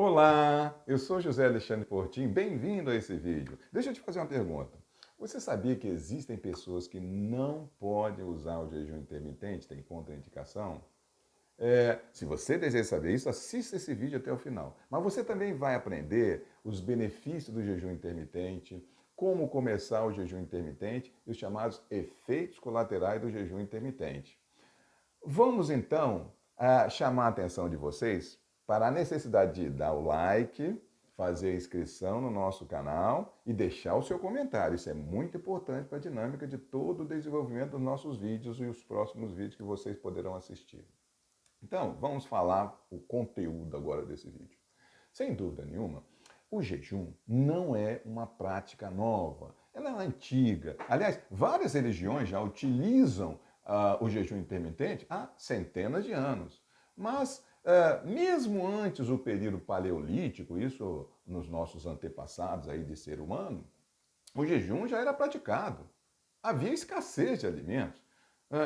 Olá, eu sou José Alexandre Portim, bem-vindo a esse vídeo. Deixa eu te fazer uma pergunta. Você sabia que existem pessoas que não podem usar o jejum intermitente, tem contraindicação? Se você deseja saber isso, assista esse vídeo até o final. Mas você também vai aprender os benefícios do jejum intermitente, como começar o jejum intermitente e os chamados efeitos colaterais do jejum intermitente. Vamos então chamar a atenção de vocês para a necessidade de dar o like, fazer a inscrição no nosso canal e deixar o seu comentário. Isso é muito importante para a dinâmica de todo o desenvolvimento dos nossos vídeos e os próximos vídeos que vocês poderão assistir. Então, vamos falar o conteúdo agora desse vídeo. Sem dúvida nenhuma, o jejum não é uma prática nova, ela é antiga. Aliás, várias religiões já utilizam o jejum intermitente há centenas de anos. Mas, mesmo antes do período paleolítico, isso nos nossos antepassados aí de ser humano, o jejum já era praticado. Havia escassez de alimentos.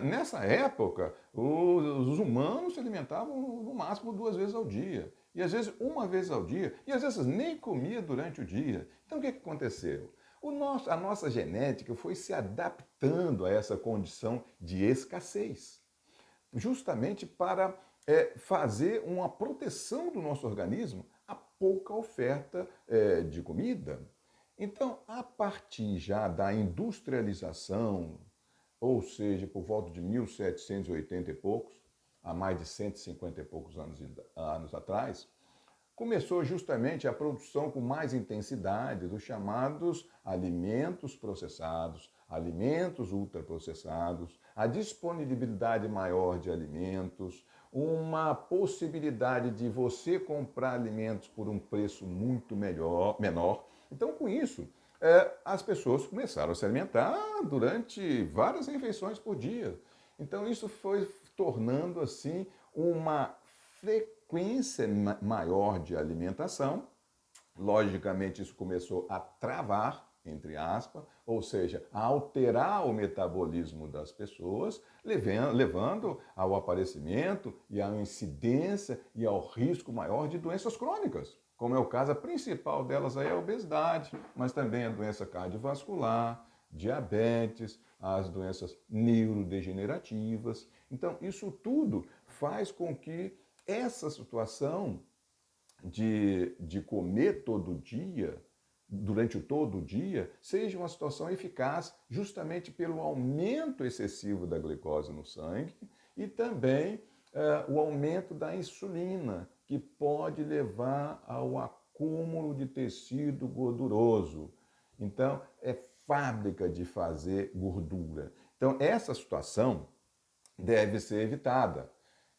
Nessa época, os humanos se alimentavam no máximo 2 vezes ao dia. E às vezes uma vez ao dia. E às vezes nem comia durante o dia. Então o que aconteceu? A nossa genética foi se adaptando a essa condição de escassez. Justamente para fazer uma proteção do nosso organismo a pouca oferta de comida. Então, a partir já da industrialização, ou seja, por volta de 1780 e poucos, há mais de 150 e poucos anos atrás, começou justamente a produção com mais intensidade dos chamados alimentos processados, alimentos ultraprocessados, a disponibilidade maior de alimentos, uma possibilidade de você comprar alimentos por um preço muito menor. Então, com isso, as pessoas começaram a se alimentar durante várias refeições por dia. Então, isso foi tornando assim uma frequência maior de alimentação. Logicamente, isso começou a travar, entre aspas, ou seja, a alterar o metabolismo das pessoas, levando ao aparecimento e à incidência e ao risco maior de doenças crônicas, como é o caso, a principal delas aí é a obesidade, mas também a doença cardiovascular, diabetes, as doenças neurodegenerativas. Então, isso tudo faz com que essa situação de comer todo dia, durante todo o dia, seja uma situação eficaz justamente pelo aumento excessivo da glicose no sangue e também o aumento da insulina, que pode levar ao acúmulo de tecido gorduroso. Então, é fábrica de fazer gordura. Então, essa situação deve ser evitada.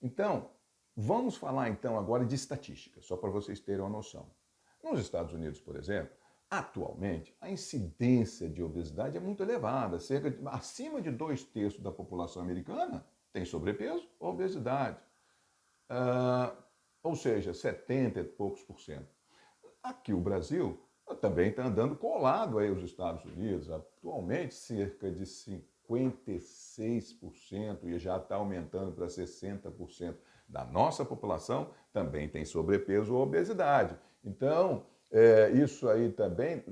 Então, vamos falar então agora de estatística, só para vocês terem uma noção. Nos Estados Unidos, por exemplo, atualmente a incidência de obesidade é muito elevada, acima de 2/3 da população americana tem sobrepeso ou obesidade. Ah, ou seja, 70 e poucos por cento. Aqui o Brasil também está andando colado aí aos Estados Unidos. Atualmente, cerca de 56% e já está aumentando para 60% da nossa população também tem sobrepeso ou obesidade. Então, isso aí também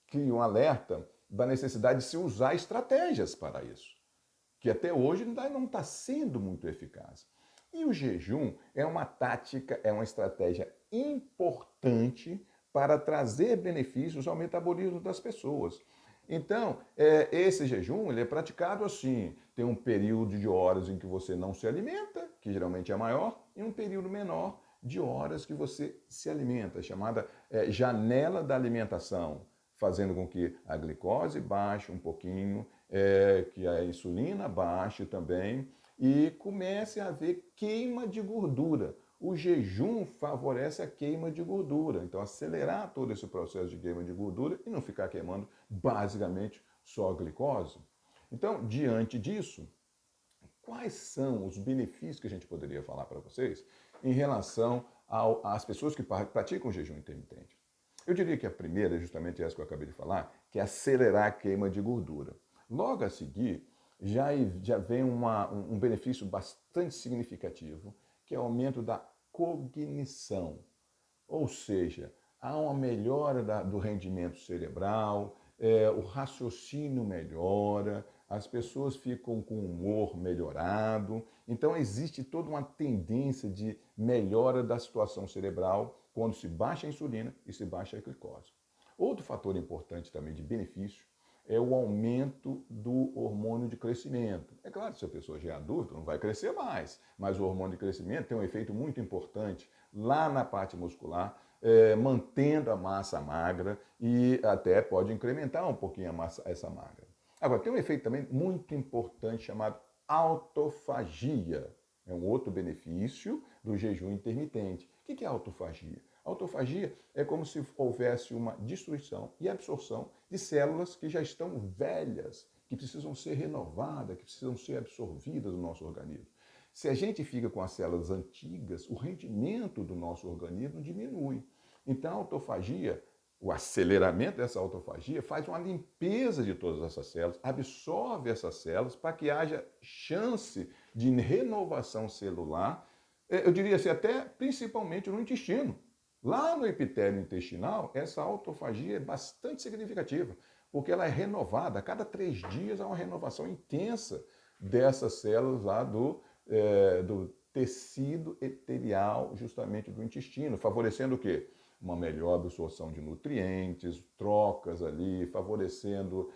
cria um alerta da necessidade de se usar estratégias para isso, que até hoje não está sendo muito eficaz. E o jejum é uma tática, é uma estratégia importante para trazer benefícios ao metabolismo das pessoas. Então, esse jejum ele é praticado assim: tem um período de horas em que você não se alimenta, que geralmente é maior, e um período menor de horas que você se alimenta, chamada janela da alimentação, fazendo com que a glicose baixe um pouquinho, que a insulina baixe também e comece a haver queima de gordura. O jejum favorece a queima de gordura, então acelerar todo esse processo de queima de gordura e não ficar queimando basicamente só a glicose. Então, diante disso, quais são os benefícios que a gente poderia falar para vocês em relação às pessoas que praticam o jejum intermitente? Eu diria que a primeira é justamente essa que eu acabei de falar, que é acelerar a queima de gordura. Logo a seguir, já vem um benefício bastante significativo, que é o aumento da cognição. Ou seja, há uma melhora do rendimento cerebral, o raciocínio melhora, as pessoas ficam com o humor melhorado. Então, existe toda uma tendência de melhora da situação cerebral quando se baixa a insulina e se baixa a glicose. Outro fator importante também de benefício é o aumento do hormônio de crescimento. É claro que se a pessoa já é adulta, não vai crescer mais, mas o hormônio de crescimento tem um efeito muito importante lá na parte muscular, mantendo a massa magra e até pode incrementar um pouquinho essa magra. Agora, tem um efeito também muito importante chamado autofagia. É um outro benefício do jejum intermitente. O que é autofagia? Autofagia é como se houvesse uma destruição e absorção de células que já estão velhas, que precisam ser renovadas, que precisam ser absorvidas no nosso organismo. Se a gente fica com as células antigas, o rendimento do nosso organismo diminui. Então, a autofagia, o aceleramento dessa autofagia, faz uma limpeza de todas essas células, absorve essas células para que haja chance de renovação celular, eu diria assim, até principalmente no intestino. Lá no epitélio intestinal, essa autofagia é bastante significativa, porque ela é renovada. A cada 3 dias há uma renovação intensa dessas células lá do tecido epitelial, justamente do intestino, favorecendo o quê? Uma melhor absorção de nutrientes, trocas ali, favorecendo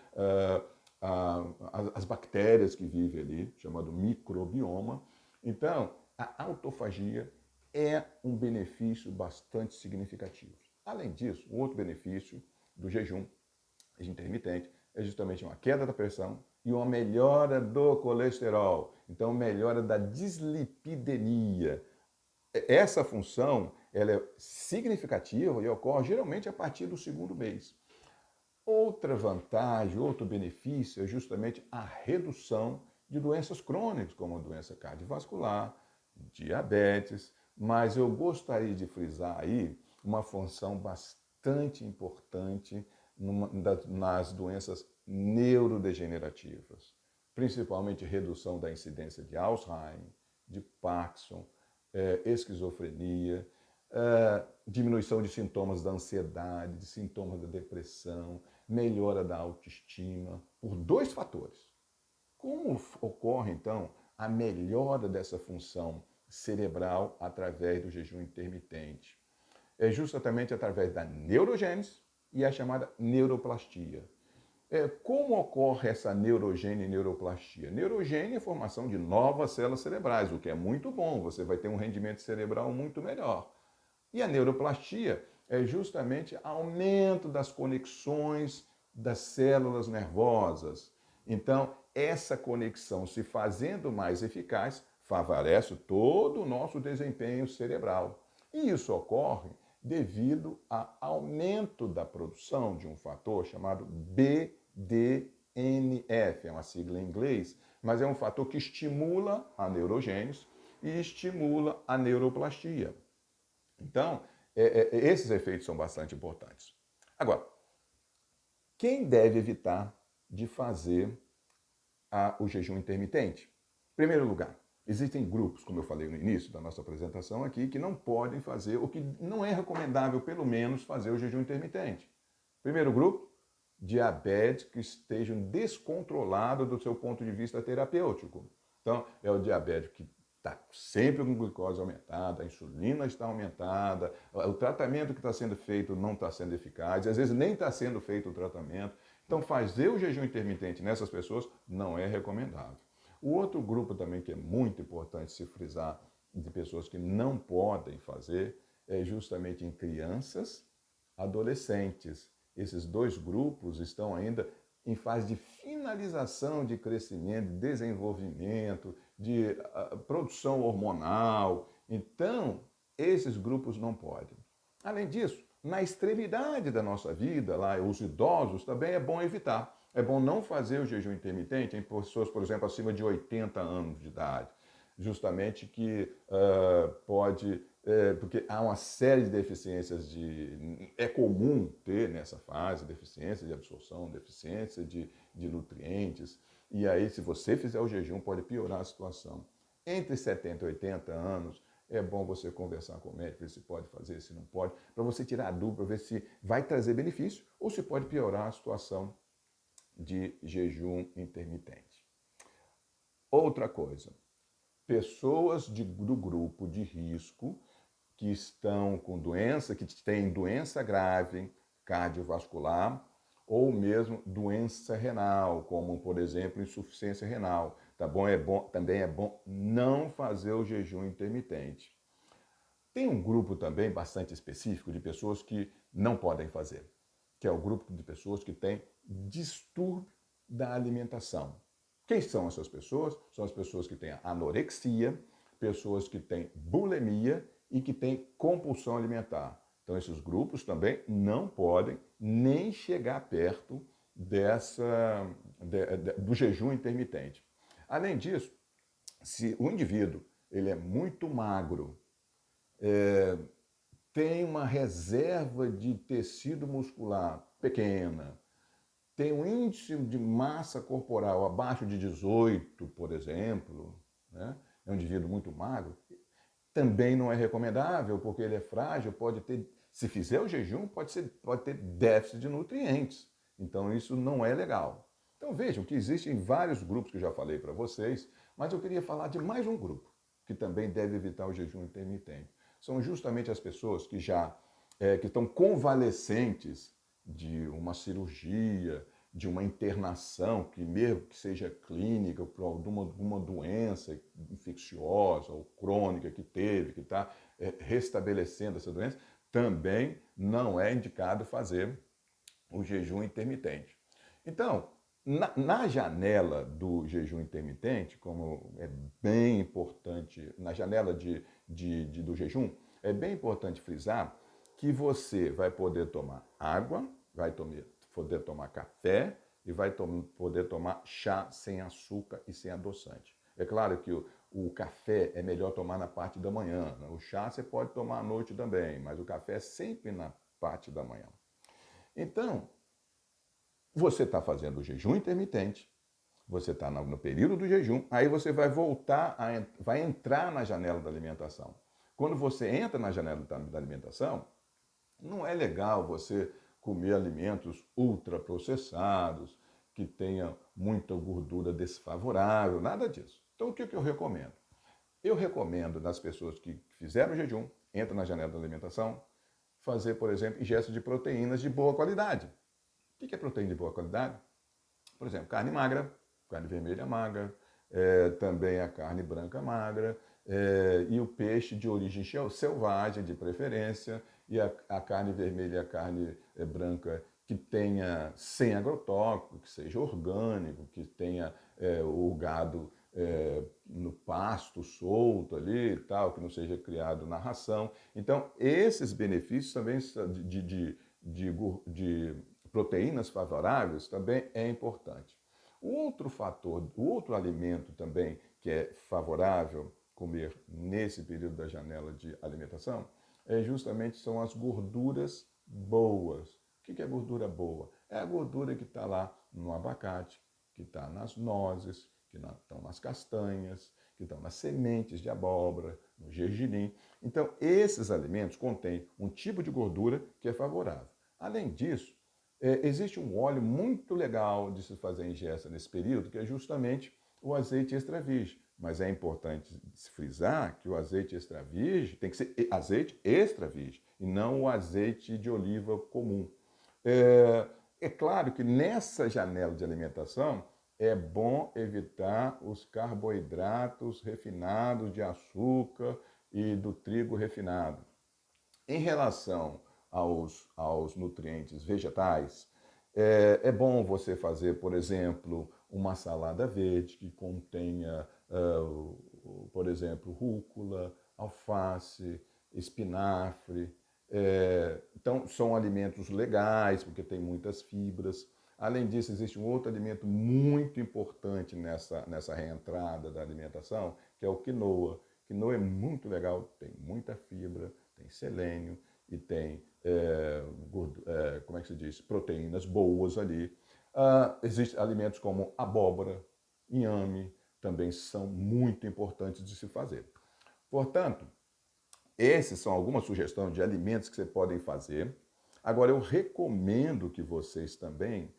as bactérias que vivem ali, chamado microbioma. Então, a autofagia é um benefício bastante significativo. Além disso, um outro benefício do jejum intermitente é justamente uma queda da pressão e uma melhora do colesterol. Então, melhora da dislipidemia. Essa função ela é significativa e ocorre geralmente a partir do 2º mês. Outra vantagem, outro benefício é justamente a redução de doenças crônicas, como a doença cardiovascular, diabetes, mas eu gostaria de frisar aí uma função bastante importante nas doenças neurodegenerativas, principalmente redução da incidência de Alzheimer, de Parkinson, esquizofrenia, diminuição de sintomas da ansiedade, de sintomas da depressão, melhora da autoestima, por 2 fatores. Como ocorre, então, a melhora dessa função cerebral através do jejum intermitente? É justamente através da neurogênese e a chamada neuroplastia. Como ocorre essa neurogênia e neuroplastia? Neurogênia é a formação de novas células cerebrais, o que é muito bom, você vai ter um rendimento cerebral muito melhor. E a neuroplastia é justamente aumento das conexões das células nervosas. Então, essa conexão se fazendo mais eficaz, favorece todo o nosso desempenho cerebral. E isso ocorre devido ao aumento da produção de um fator chamado BDNF, é uma sigla em inglês, mas é um fator que estimula a neurogênese e estimula a neuroplastia. Então, esses efeitos são bastante importantes. Agora, quem deve evitar de fazer o jejum intermitente? Em primeiro lugar, existem grupos, como eu falei no início da nossa apresentação aqui, que não podem fazer, ou que não é recomendável, pelo menos, fazer o jejum intermitente. Primeiro grupo, diabéticos que estejam descontrolados do seu ponto de vista terapêutico. Então, é o diabético que está sempre com glicose aumentada, a insulina está aumentada, o tratamento que está sendo feito não está sendo eficaz, às vezes nem está sendo feito o tratamento. Então, fazer o jejum intermitente nessas pessoas não é recomendável. O outro grupo também que é muito importante se frisar de pessoas que não podem fazer é justamente em crianças, adolescentes. Esses 2 grupos estão ainda em fase de finalização de crescimento, de desenvolvimento, de produção hormonal. Então, esses grupos não podem. Além disso, na extremidade da nossa vida, lá os idosos, também é bom evitar. É bom não fazer o jejum intermitente em pessoas, por exemplo, acima de 80 anos de idade, justamente que pode, porque há uma série de deficiências é comum ter nessa fase, deficiência de absorção, deficiência de nutrientes, e aí se você fizer o jejum pode piorar a situação. Entre 70 e 80 anos é bom você conversar com o médico, ver se pode fazer, se não pode, para você tirar a dúvida, ver se vai trazer benefício ou se pode piorar a situação de jejum intermitente. Outra coisa, pessoas do grupo de risco que estão com doença, que têm doença grave cardiovascular ou mesmo doença renal, como por exemplo insuficiência renal, tá bom? Também é bom não fazer o jejum intermitente. Tem um grupo também bastante específico de pessoas que não podem fazer, que é o grupo de pessoas que têm distúrbio da alimentação. Quem são essas pessoas? São as pessoas que têm anorexia, pessoas que têm bulimia e que têm compulsão alimentar. Então, esses grupos também não podem nem chegar perto do jejum intermitente. Além disso, se o indivíduo ele é muito magro, tem uma reserva de tecido muscular pequena, tem um índice de massa corporal abaixo de 18, por exemplo, né? É um indivíduo muito magro, também não é recomendável, porque ele é frágil, pode ter, se fizer o jejum, pode ter déficit de nutrientes. Então isso não é legal. Então vejam que existem vários grupos que eu já falei para vocês, mas eu queria falar de mais um grupo que também deve evitar o jejum intermitente. São justamente as pessoas que que estão convalescentes de uma cirurgia, de uma internação, que mesmo que seja clínica, por alguma doença infecciosa ou crônica que teve, que está restabelecendo essa doença, também não é indicado fazer o jejum intermitente. Então, na janela do jejum intermitente, como é bem importante, na janela do jejum, é bem importante frisar que você vai poder tomar água, poder tomar café e vai poder tomar chá sem açúcar e sem adoçante. É claro que o café é melhor tomar na parte da manhã, né? O chá você pode tomar à noite também, mas o café é sempre na parte da manhã. Então, você está fazendo o jejum intermitente, você está no período do jejum, aí você vai vai entrar na janela da alimentação. Quando você entra na janela da alimentação, não é legal você comer alimentos ultraprocessados, que tenham muita gordura desfavorável, nada disso. Então, o que eu recomendo? Eu recomendo das pessoas que fizeram o jejum, entram na janela da alimentação, fazer, por exemplo, ingesta de proteínas de boa qualidade. O que é proteína de boa qualidade? Por exemplo, carne magra, carne vermelha magra, também a carne branca magra, e o peixe de origem selvagem, de preferência, e a carne vermelha e a carne branca que tenha sem agrotóxico, que seja orgânico, que tenha o gado no pasto solto ali e tal, que não seja criado na ração. Então, esses benefícios também de proteínas favoráveis também é importante. O outro fator, o outro alimento também que é favorável comer nesse período da janela de alimentação justamente são as gorduras boas. O que é gordura boa? É a gordura que está lá no abacate, que está nas nozes, que estão nas castanhas, que estão nas sementes de abóbora, no gergelim. Então, esses alimentos contêm um tipo de gordura que é favorável. Além disso, existe um óleo muito legal de se fazer ingesta nesse período, que é justamente o azeite extra virgem. Mas é importante se frisar que o azeite extra virgem tem que ser azeite extra virgem e não o azeite de oliva comum. É claro que nessa janela de alimentação é bom evitar os carboidratos refinados de açúcar e do trigo refinado. Em relação aos nutrientes vegetais, é bom você fazer, por exemplo, uma salada verde que contenha, por exemplo, rúcula, alface, espinafre. Então, são alimentos legais, porque tem muitas fibras. Além disso, existe um outro alimento muito importante nessa reentrada da alimentação, que é o quinoa. Quinoa é muito legal, tem muita fibra, tem selênio e tem, como é que se diz, proteínas boas ali. Existem alimentos como abóbora, inhame, também são muito importantes de se fazer. Portanto, Esses são algumas sugestões de alimentos que você podem fazer. Agora, eu recomendo que vocês também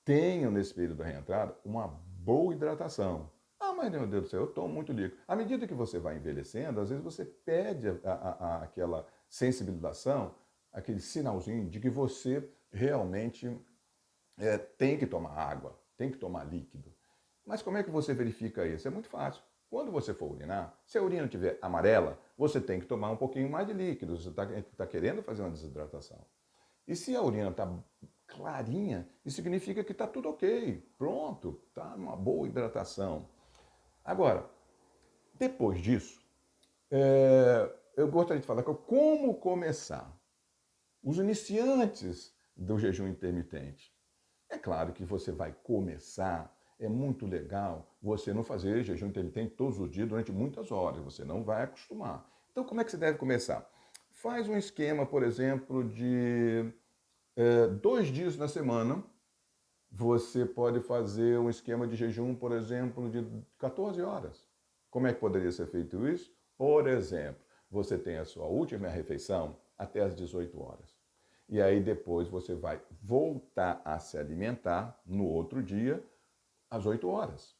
tenham, nesse período da reentrada, uma boa hidratação. Ah, mas meu Deus do céu, eu tomo muito líquido. À medida que você vai envelhecendo, às vezes você perde aquela sensibilização, aquele sinalzinho de que você realmente tem que tomar água, tem que tomar líquido. Mas como é que você verifica isso? É muito fácil. Quando você for urinar, se a urina estiver amarela, você tem que tomar um pouquinho mais de líquido, você está querendo fazer uma desidratação. E se a urina está clarinha, isso significa que está tudo ok, pronto, está uma boa hidratação. Agora, depois disso, eu gostaria de falar como começar. Os iniciantes do jejum intermitente. É claro que você vai começar, é muito legal você não fazer jejum intermitente todos os dias durante muitas horas, você não vai acostumar. Então, como é que você deve começar? Faz um esquema, por exemplo, de 2 dias na semana. Você pode fazer um esquema de jejum, por exemplo, de 14 horas. Como é que poderia ser feito isso? Por exemplo, você tem a sua última refeição até às 18 horas. E aí depois você vai voltar a se alimentar no outro dia às 8 horas.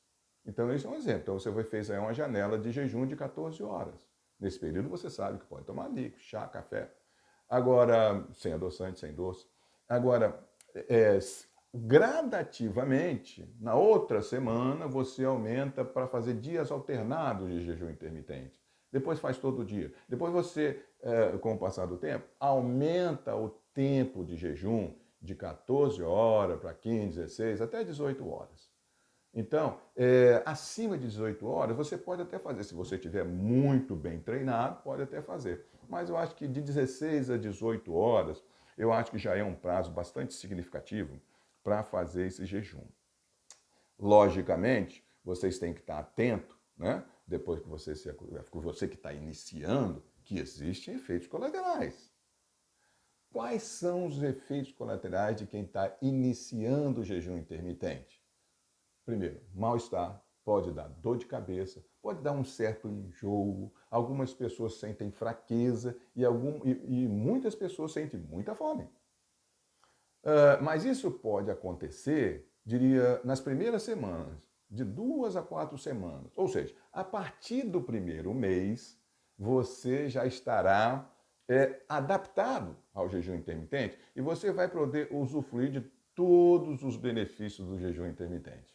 Então, esse é um exemplo. Então, você fez aí uma janela de jejum de 14 horas. Nesse período, você sabe que pode tomar líquido, chá, café. Agora, sem adoçante, sem doce. Agora, gradativamente, na outra semana, você aumenta para fazer dias alternados de jejum intermitente. Depois faz todo dia. Depois você, com o passar do tempo, aumenta o tempo de jejum de 14 horas para 15, 16, até 18 horas. Então, acima de 18 horas, você pode até fazer. Se você estiver muito bem treinado, pode até fazer. Mas eu acho que de 16 a 18 horas, eu acho que já é um prazo bastante significativo para fazer esse jejum. Logicamente, vocês têm que estar atentos, né? Depois que você que está iniciando, que existem efeitos colaterais. Quais são os efeitos colaterais de quem está iniciando o jejum intermitente? Primeiro, mal-estar, pode dar dor de cabeça, pode dar um certo enjoo, algumas pessoas sentem fraqueza e muitas pessoas sentem muita fome. Mas isso pode acontecer, diria, nas primeiras semanas, de 2 a 4 semanas. Ou seja, a partir do primeiro mês, você já estará adaptado ao jejum intermitente e você vai poder usufruir de todos os benefícios do jejum intermitente.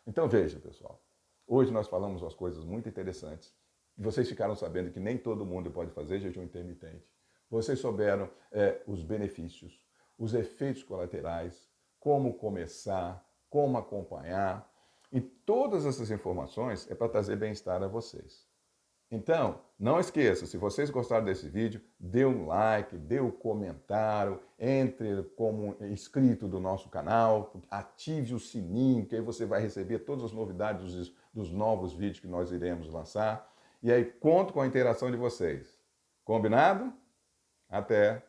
Então veja, pessoal, hoje nós falamos umas coisas muito interessantes. Vocês ficaram sabendo que nem todo mundo pode fazer jejum intermitente. Vocês souberam os benefícios, os efeitos colaterais, como começar, como acompanhar. E todas essas informações é para trazer bem-estar a vocês. Então, não esqueça, se vocês gostaram desse vídeo, dê um like, dê um comentário, entre como inscrito do nosso canal, ative o sininho, que aí você vai receber todas as novidades dos novos vídeos que nós iremos lançar. E aí, conto com a interação de vocês. Combinado? Até!